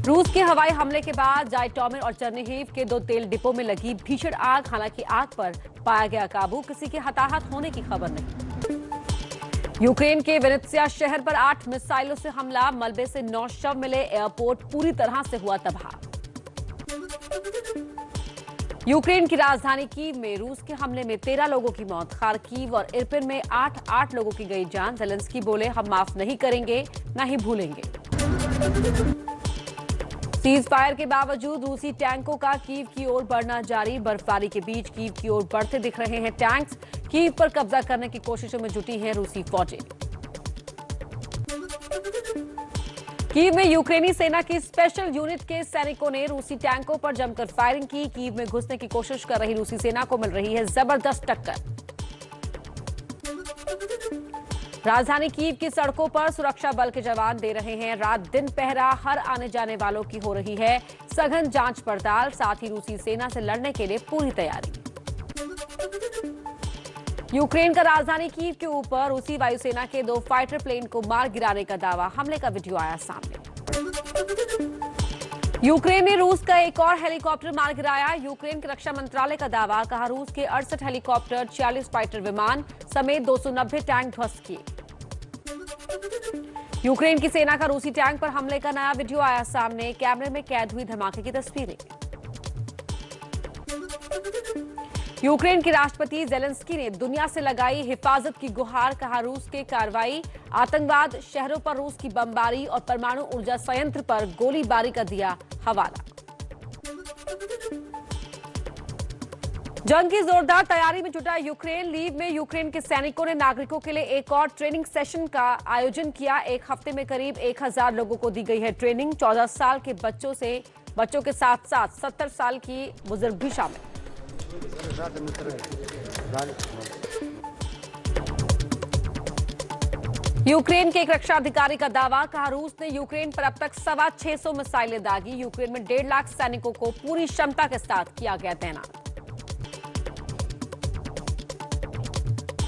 रूस के हवाई हमले के बाद जाइटोमिर और चेर्निहिव के 2 तेल डिपो में लगी भीषण आग। हालांकि आग पर पाया गया काबू, किसी के हताहत होने की खबर नहीं। यूक्रेन के विनित्सिया शहर पर 8 मिसाइलों से हमला, मलबे से 9 शव मिले। एयरपोर्ट पूरी तरह से हुआ तबाह। यूक्रेन की राजधानी कीव में रूस के हमले में 13 लोगों की मौत। खार्किव और इरपिन में 8 लोगों की गई जान। ज़ेलेंस्की बोले, हम माफ नहीं करेंगे, न ही भूलेंगे। सीज फायर के बावजूद रूसी टैंकों का कीव की ओर बढ़ना जारी। बर्फबारी के बीच कीव की ओर बढ़ते दिख रहे हैं टैंक्स। कीव पर कब्जा करने की कोशिशों में जुटी हैं रूसी फौजें। कीव में यूक्रेनी सेना की स्पेशल यूनिट के सैनिकों ने रूसी टैंकों पर जमकर फायरिंग की। कीव में घुसने की कोशिश कर रही रूसी सेना को मिल रही है जबरदस्त टक्कर। राजधानी कीव की सड़कों पर सुरक्षा बल के जवान दे रहे हैं रात दिन पहरा। हर आने जाने वालों की हो रही है सघन जांच पड़ताल। साथ ही रूसी सेना से लड़ने के लिए पूरी तैयारी। यूक्रेन का राजधानी कीव के ऊपर रूसी वायुसेना के 2 फाइटर प्लेन को मार गिराने का दावा। हमले का वीडियो आया सामने। यूक्रेन ने रूस का एक और हेलीकॉप्टर मार गिराया। यूक्रेन के रक्षा मंत्रालय का दावा। कहा, रूस के 68 हेलीकॉप्टर, 46 फाइटर विमान समेत 290 टैंक ध्वस्त किए। यूक्रेन की सेना का रूसी टैंक पर हमले का नया वीडियो आया सामने। कैमरे में कैद हुई धमाके की तस्वीरें। यूक्रेन के राष्ट्रपति ज़ेलेंस्की ने दुनिया से लगाई हिफाजत की गुहार। कहा, रूस के कार्रवाई, आतंकवाद, शहरों पर रूस की बमबारी और परमाणु ऊर्जा संयंत्र पर गोलीबारी का दिया हवाला। जंग की जोरदार तैयारी में जुटा यूक्रेन। लीव में यूक्रेन के सैनिकों ने नागरिकों के लिए एक और ट्रेनिंग सेशन का आयोजन किया। एक हफ्ते में करीब 1000 लोगों को दी गई है ट्रेनिंग। 14 साल के बच्चों के साथ साथ 70 साल की बुजुर्ग भी शामिल। यूक्रेन के एक रक्षा अधिकारी का दावा। कहा, रूस ने यूक्रेन पर अब तक 625 मिसाइलें दागी। यूक्रेन में 1.5 लाख सैनिकों को पूरी क्षमता के साथ किया गया तैनात।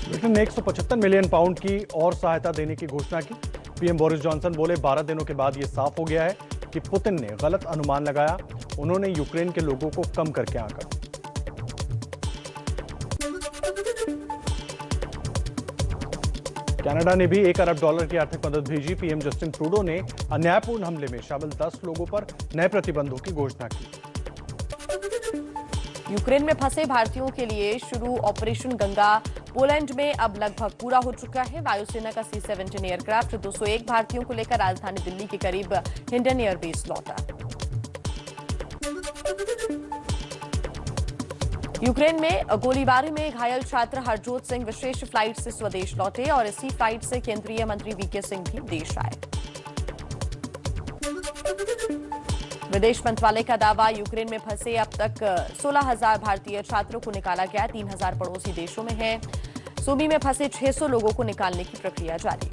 ब्रिटेन ने 175 मिलियन पाउंड की और सहायता देने की घोषणा की। पीएम बोरिस जॉनसन बोले, 12 दिनों के बाद यह साफ हो गया है कि पुतिन ने गलत अनुमान लगाया। उन्होंने यूक्रेन के लोगों को कम करके आंका। कनाडा ने भी $1 अरब की आर्थिक मदद भेजी। पीएम जस्टिन ट्रूडो ने अन्यायपूर्ण हमले में शामिल 10 लोगों पर नए प्रतिबंधों की घोषणा की। यूक्रेन में फंसे भारतीयों के लिए शुरू ऑपरेशन गंगा पोलैंड में अब लगभग पूरा हो चुका है। वायुसेना का C-17 एयरक्राफ्ट 201 भारतीयों को लेकर राजधानी दिल्ली के करीब हिंडन एयरबेस लौटा। यूक्रेन में गोलीबारी में घायल छात्र हरजोत सिंह विशेष फ्लाइट से स्वदेश लौटे और इसी फ्लाइट से केंद्रीय मंत्री वीके सिंह भी देश आए। विदेश मंत्रालय का दावा। यूक्रेन में फंसे अब तक 16,000 भारतीय छात्रों को निकाला गया। 3,000 पड़ोसी देशों में है। सूमी में फंसे 600 लोगों को निकालने की प्रक्रिया जारी।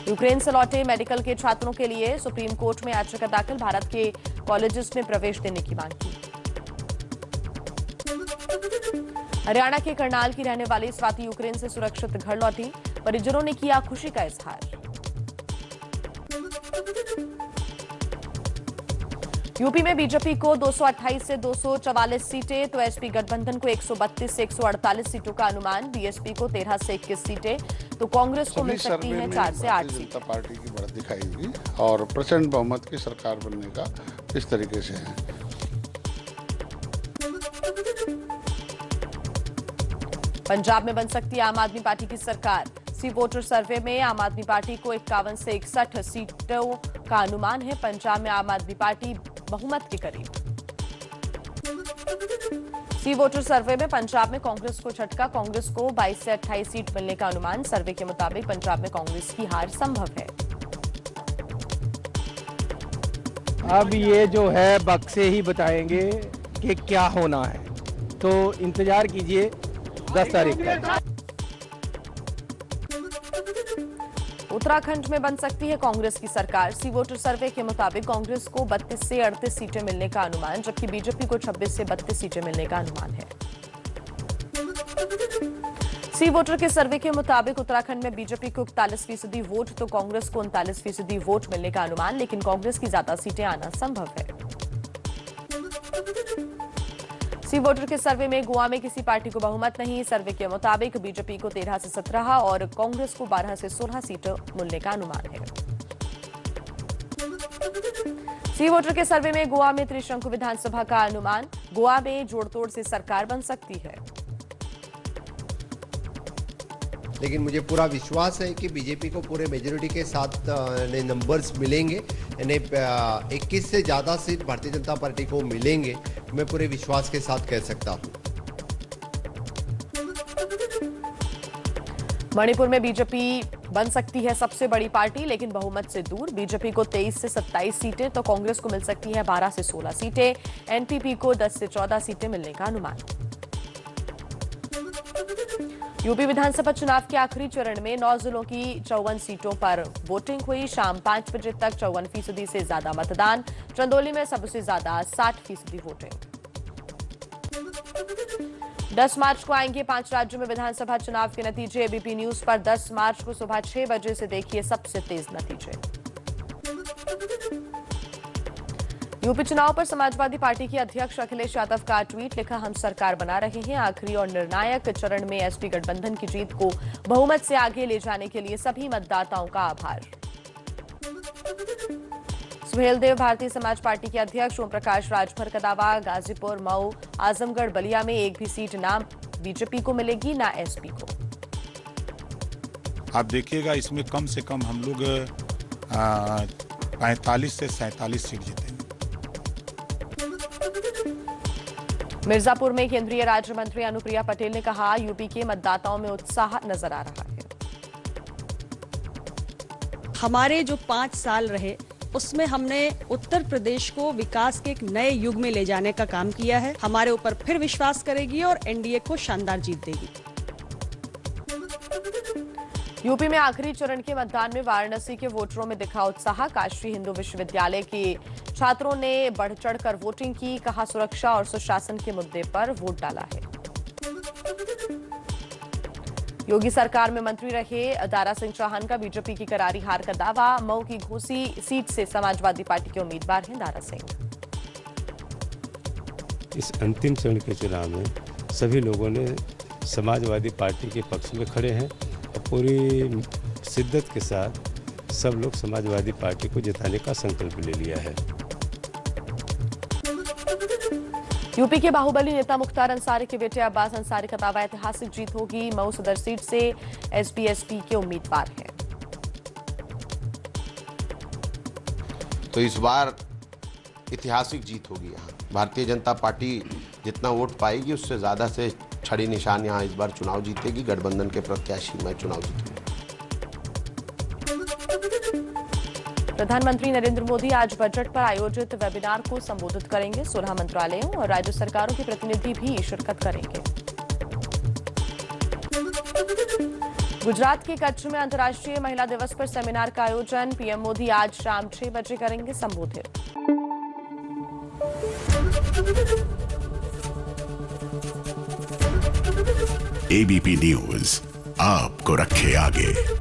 यूक्रेन से लौटे मेडिकल के छात्रों के लिए सुप्रीम कोर्ट में याचिका दाखिल। भारत के कॉलेजेस में प्रवेश देने की मांग की। हरियाणा के करनाल की रहने वाली स्वाति यूक्रेन से सुरक्षित घर लौटी। परिजनों ने किया खुशी का इजहार। यूपी में बीजेपी को 228 से 244 सीटें तो एसपी गठबंधन को 132 से 148 सीटों का अनुमान। बीएसपी को 13 से 21 सीटें तो कांग्रेस को मिल सकती है 4 से 8 सीटें। जनता पार्टी की बढ़त दिखाई हुई और प्रचंड बहुमत की सरकार बनने का इस तरीके से है। पंजाब में बन सकती है आम आदमी पार्टी की सरकार। सी वोटर सर्वे में आम आदमी पार्टी को 51 से 61 सीटों का अनुमान है। पंजाब में आम आदमी पार्टी बहुमत के करीब। सी वोटर सर्वे में पंजाब में कांग्रेस को झटका। कांग्रेस को 22 से 28 सीट मिलने का अनुमान। सर्वे के मुताबिक पंजाब में कांग्रेस की हार संभव है। अब ये जो है वक्त से ही बताएंगे कि क्या होना है, तो इंतजार कीजिए 10 तारीख का। उत्तराखंड में बन सकती है कांग्रेस की सरकार। सी वोटर सर्वे के मुताबिक कांग्रेस को 32 से 38 सीटें मिलने का अनुमान, जबकि बीजेपी को 26 से 32 सीटें मिलने का अनुमान है। सी वोटर के सर्वे के मुताबिक उत्तराखंड में बीजेपी को 41% वोट तो कांग्रेस को 39% वोट मिलने का अनुमान, लेकिन कांग्रेस की ज्यादा सीटें आना संभव है। सी वोटर के सर्वे में गोवा में किसी पार्टी को बहुमत नहीं। सर्वे के मुताबिक बीजेपी को 13 से 17 और कांग्रेस को 12 से 16 सीटें मिलने का अनुमान है। सी वोटर के सर्वे में गोवा में त्रिशंकु विधानसभा का अनुमान, गोवा में जोड़तोड़ से सरकार बन सकती है। लेकिन मुझे पूरा विश्वास है कि बीजेपी को पूरे मेजोरिटी के साथ नंबर्स मिलेंगे, यानी 21 से ज़्यादा सीट भारतीय जनता पार्टी को मिलेंगे, मैं पूरे विश्वास के साथ कह सकता हूं। मणिपुर में बीजेपी बन सकती है सबसे बड़ी पार्टी, लेकिन बहुमत से दूर। बीजेपी को 23 से 27 सीटें तो कांग्रेस को मिल सकती है 12 से 16 सीटें। एनपीपी को 10 से 14 सीटें मिलने का अनुमान। यूपी विधानसभा चुनाव के आखिरी चरण में 9 जिलों की 54 सीटों पर वोटिंग हुई। शाम 5 बजे तक 54% से ज्यादा मतदान। चंदौली में सबसे ज्यादा 60% वोटिंग। 10 मार्च को आएंगे 5 राज्यों में विधानसभा चुनाव के नतीजे। एबीपी न्यूज पर 10 मार्च को सुबह 6 बजे से देखिए सबसे तेज नतीजे। यूपी चुनाव पर समाजवादी पार्टी के अध्यक्ष अखिलेश यादव का ट्वीट, लिखा हम सरकार बना रहे हैं। आखिरी और निर्णायक चरण में एसपी गठबंधन की जीत को बहुमत से आगे ले जाने के लिए सभी मतदाताओं का आभार। सुहेल देव भारतीय समाज पार्टी के अध्यक्ष। ओम प्रकाश राजभर का दावा, गाजीपुर, मऊ, आजमगढ़, बलिया में एक भी सीट ना बीजेपी को मिलेगी ना एसपी को। आप देखिएगा इसमें कम से कम हम लोग 45 से 47 सीट जीतेंगे। मिर्जापुर में केंद्रीय राज्य मंत्री अनुप्रिया पटेल ने कहा, यूपी के मतदाताओं में उत्साह नजर आ रहा है। हमारे जो 5 साल रहे उसमें हमने उत्तर प्रदेश को विकास के एक नए युग में ले जाने का काम किया है। हमारे ऊपर फिर विश्वास करेगी और एनडीए को शानदार जीत देगी। यूपी में आखिरी चरण के मतदान में वाराणसी के वोटरों में दिखा उत्साह। काशी हिंदू विश्वविद्यालय के छात्रों ने बढ़ चढ़कर वोटिंग की। कहा, सुरक्षा और सुशासन के मुद्दे पर वोट डाला है। योगी सरकार में मंत्री रहे दारा सिंह चौहान का बीजेपी की करारी हार का दावा। मऊ की घोसी सीट से समाजवादी पार्टी के उम्मीदवार हैं दारा सिंह। इस अंतिम चरण के चुनाव में सभी लोगों ने समाजवादी पार्टी के पक्ष में खड़े हैं और पूरी शिद्दत के साथ सब लोग समाजवादी पार्टी को जिताने का संकल्प ले लिया है। यूपी के बाहुबली नेता मुख्तार अंसारी के बेटे अब्बास अंसारी का दावा, ऐतिहासिक जीत होगी। मऊ सदर सीट से एसपी के उम्मीदवार हैं। तो इस बार ऐतिहासिक जीत होगी। यहाँ भारतीय जनता पार्टी जितना वोट पाएगी उससे ज्यादा से छड़ी निशान यहाँ इस बार चुनाव जीतेगी। गठबंधन के प्रत्याशी में चुनाव जीतेंगे। प्रधानमंत्री नरेंद्र मोदी आज बजट पर आयोजित वेबिनार को संबोधित करेंगे। 16 मंत्रालयों और राज्य सरकारों के प्रतिनिधि भी शिरकत करेंगे। गुजरात के कच्छ में अंतर्राष्ट्रीय महिला दिवस पर सेमिनार का आयोजन। पीएम मोदी आज शाम 6 बजे करेंगे संबोधित। एबीपी न्यूज आपको रखे आगे।